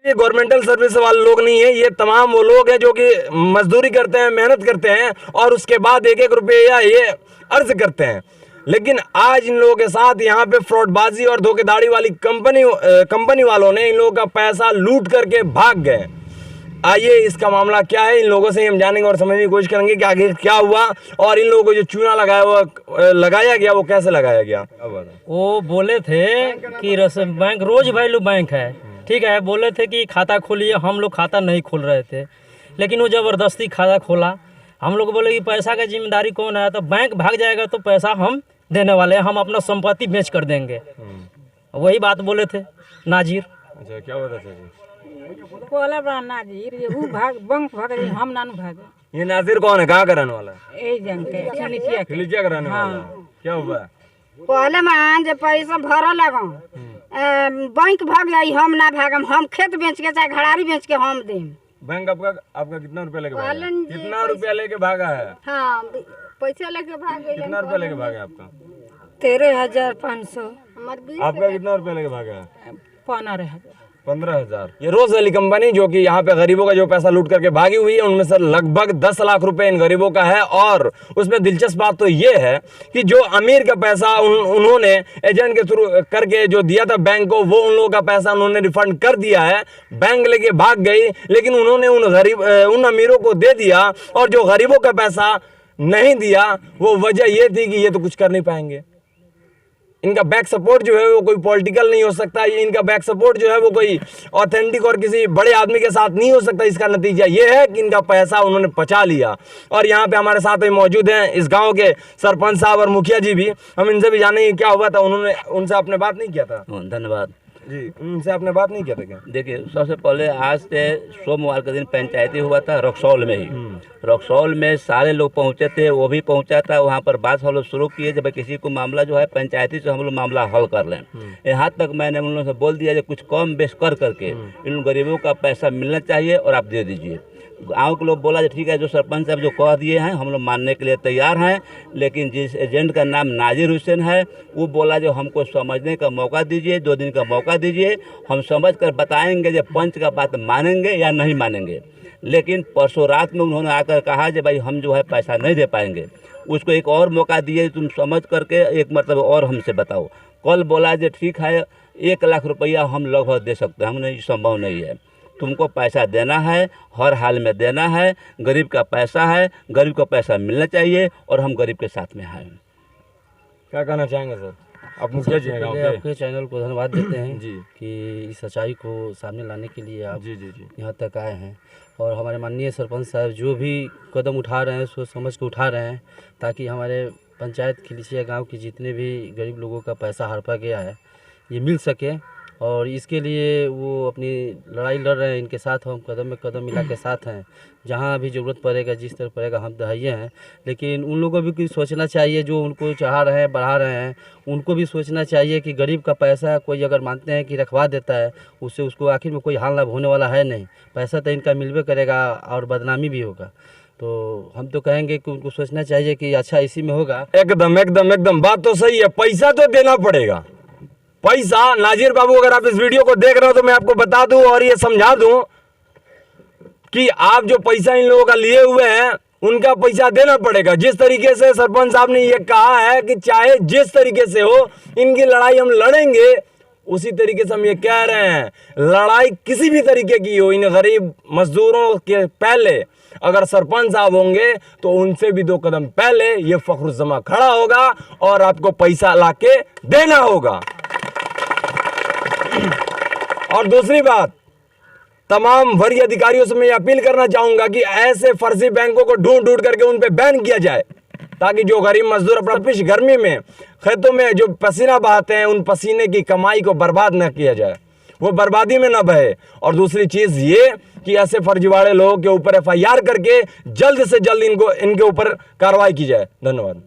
ये governmental service वाले लोग नहीं है, ये तमाम वो लोग हैं जो कि मजदूरी करते हैं, मेहनत करते हैं और उसके बाद एक एक रुपया ये अर्ज करते हैं। लेकिन आज इन लोगों के साथ यहाँ पे फ्रॉडबाजी और धोखेधाड़ी वाली कंपनी वालों ने इन लोगों का पैसा लूट करके भाग गए। आइए इसका मामला क्या है, इन लोगों से हम जानेंगे और समझने की कोशिश करेंगे कि आगे क्या हुआ और इन लोगों को जो चूना लगाया गया वो कैसे लगाया गया। वो बोले थे कि बैंक रोज वैल्यू बैंक है, ठीक है, बोले थे कि खाता खोलिए। हम लोग खाता नहीं खोल रहे थे, लेकिन वो ज़बरदस्ती खाता खोला। हम लोग बोले कि पैसा का जिम्मेदारी कौन है, तो बैंक भाग जाएगा तो पैसा हम देने वाले हैं, हम अपना संपत्ति बेच कर देंगे। वही बात बोले थे नाजिर। अच्छा, क्या होता था? बोला बड़ा नाजिर ये बैंक भाग रही, हम ना भागे। ये नाजिर कौन है, कहाँ का रहने वाला है? ए जंग के खिलिचिया का रहने वाला है। क्या हुआ? पहले मैं जब पैसा भरा लगा बैंक भाग जाई, हम ना भागम, हम खेत बेच के चाहे घड़ारी बेच के हम देम। बैंक आपका कितना रुपया लेके भागा? कितना रुपया लेके भागा है? हाँ, पैसा लेके भागे। कितना रुपया लेके भागा आपका? 13,500। आपका कितना रुपया लेके भागा है? 15,000। ये रोज वैली कंपनी जो कि यहाँ पे गरीबों का जो पैसा लूट करके भागी हुई है, उनमें से लगभग 10 लाख रुपए इन गरीबों का है। और उसमें दिलचस्प बात तो ये है कि जो अमीर का पैसा उन्होंने एजेंट के थ्रू करके जो दिया था बैंक को, वो उन लोगों का पैसा उन्होंने रिफंड कर दिया है। बैंक लेके भाग गई, लेकिन उन्होंने उन अमीरों को दे दिया और जो गरीबों का पैसा नहीं दिया वो वजह ये थी कि ये तो कुछ कर नहीं पाएंगे। इनका बैक सपोर्ट जो है वो कोई पॉलिटिकल नहीं हो सकता, इनका बैक सपोर्ट जो है वो कोई ऑथेंटिक और किसी बड़े आदमी के साथ नहीं हो सकता। इसका नतीजा ये है कि इनका पैसा उन्होंने पचा लिया। और यहाँ पे हमारे साथ मौजूद हैं इस गांव के सरपंच साहब और मुखिया जी भी। हम इनसे भी जानेंगे क्या हुआ था। उन्होंने उनसे आपने बात नहीं किया था? धन्यवाद जी, उनसे आपने बात नहीं किया था क्या? देखिए, सबसे पहले आज से सोमवार के दिन पंचायती हुआ था रक्सौल में ही। रक्सौल में सारे लोग पहुंचे थे, वो भी पहुंचा था। वहां पर बात हम लोग शुरू किए जब किसी को मामला जो है पंचायती से हम लोग मामला हल कर लें। यहाँ तक मैंने उन लोगों से बोल दिया कि कुछ कम बेच कर करके इन गरीबों का पैसा मिलना चाहिए और आप दे दीजिए। गांव के लोग बोला कि ठीक है, जो सरपंच साहब जो कह दिए हैं हम लोग मानने के लिए तैयार हैं। लेकिन जिस एजेंट का नाम नाजिर हुसैन है, वो बोला जो हमको समझने का मौका दीजिए, 2 दिन का मौका दीजिए, हम समझ कर बताएंगे जो पंच का बात मानेंगे या नहीं मानेंगे। लेकिन परसों रात में उन्होंने आकर कहा कि भाई हम जो है पैसा नहीं दे पाएंगे। उसको एक और मौका दिए, तुम समझ करके एक मतलब और हमसे बताओ। कल बोला जो ठीक है 1 लाख रुपया हम लगभग दे सकते हैं। हमने संभव नहीं है, तुमको पैसा देना है, हर हाल में देना है। गरीब का पैसा है, गरीब को पैसा मिलना चाहिए और हम गरीब के साथ में हैं। क्या कहना चाहेंगे सर? आप मुखिया जी हैं, आपके चैनल को धन्यवाद देते हैं जी कि इस सच्चाई को सामने लाने के लिए आप जी जी जी यहाँ तक आए हैं। और हमारे माननीय सरपंच साहब जो भी कदम उठा रहे हैं सोच समझ के उठा रहे हैं, ताकि हमारे पंचायत खिलिचिया गाँव के जितने भी गरीब लोगों का पैसा हड़पा गया है ये मिल सके। और इसके लिए वो अपनी लड़ाई लड़ रहे हैं, इनके साथ हम कदम में कदम मिला के साथ हैं। जहाँ भी ज़रूरत पड़ेगा, जिस तरह पड़ेगा हम दहाइए हैं। लेकिन उन लोगों को भी कुछ सोचना चाहिए, जो उनको चढ़ा रहे हैं बढ़ा रहे हैं, उनको भी सोचना चाहिए कि गरीब का पैसा कोई अगर मानते हैं कि रखवा देता है, उससे उसको आखिर में कोई हाल लाभ होने वाला है नहीं। पैसा तो इनका मिलवे करेगा और बदनामी भी होगा। तो हम तो कहेंगे कि उनको सोचना चाहिए कि अच्छा इसी में होगा। एकदम एकदम एकदम बात तो सही है, पैसा तो देना पड़ेगा। पैसा नाजिर बाबू, अगर आप इस वीडियो को देख रहे हो तो मैं आपको बता दूं और ये समझा दूं कि आप जो पैसा इन लोगों का लिए हुए हैं उनका पैसा देना पड़ेगा। जिस तरीके से सरपंच साहब ने ये कहा है कि चाहे जिस तरीके से हो इनकी लड़ाई हम लड़ेंगे, उसी तरीके से हम ये कह रहे हैं लड़ाई किसी भी तरीके की हो, इन गरीब मजदूरों के पहले अगर सरपंच साहब होंगे तो उनसे भी 2 कदम पहले ये फखरुज्जमा खड़ा होगा और आपको पैसा लाके देना होगा। और दूसरी बात, तमाम वरीय अधिकारियों से मैं अपील करना चाहूंगा कि ऐसे फर्जी बैंकों को ढूंढ करके उन पे बैन किया जाए, ताकि जो गरीब मजदूर अपना पिछ गर्मी में खेतों में जो पसीना बहाते हैं, उन पसीने की कमाई को बर्बाद न किया जाए, वो बर्बादी में न बहे। और दूसरी चीज ये कि ऐसे फर्जीवाड़े लोगों के ऊपर FIR करके जल्द से जल्द इनके ऊपर कार्रवाई की जाए। धन्यवाद।